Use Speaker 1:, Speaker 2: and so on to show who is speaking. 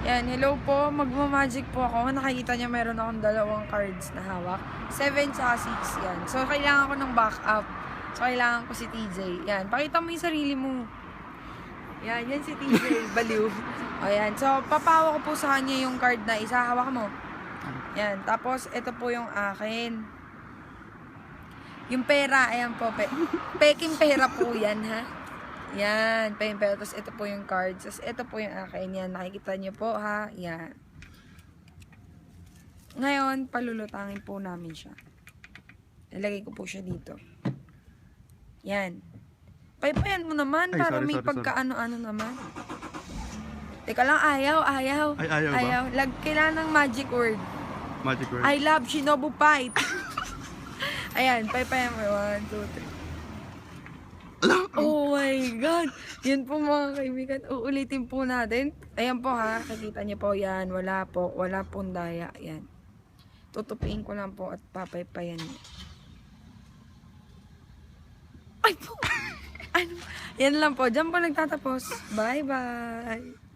Speaker 1: Yan, hello po. Magmamagic po ako. Nakikita niyo meron akong dalawang cards na hawak. 7 tsaka 6 yan. So, kailangan ko ng backup. So, kailangan ko si TJ. Yan, pakita mo yung sarili mo. Yan si TJ. Baliw. O yan. So, papawa ko po sa kanya yung card na isa. Hawak mo. Yan. Tapos, ito po yung akin. Yung pera. Ayan po. Peking pera po yan, ha? Yan, pera. Tapos ito po yung cards. Tapos ito po yung akin. Yan, nakikita niyo po ha. Yan. Ngayon, palulutangin po namin siya. Ilagay ko po siya dito. Yan. Paypayan mo naman para may pagkaano-ano naman. Teka lang, ayaw.
Speaker 2: Ay, ayaw ba?
Speaker 1: Kailangan ng magic word.
Speaker 2: Magic word.
Speaker 1: I love Shinobu Fight. Ayan, paypayan mo. 1, 2, 3. Oh my God! Yan po mga kaibigan. Uulitin po natin. Ayan po ha. Nakikita niyo po yan. Wala pong daya. Yan. Tutupiin ko lang po at papaypayan niyo. Ay po! Ano? Yan lang po. Diyan po nagtatapos. Bye-bye!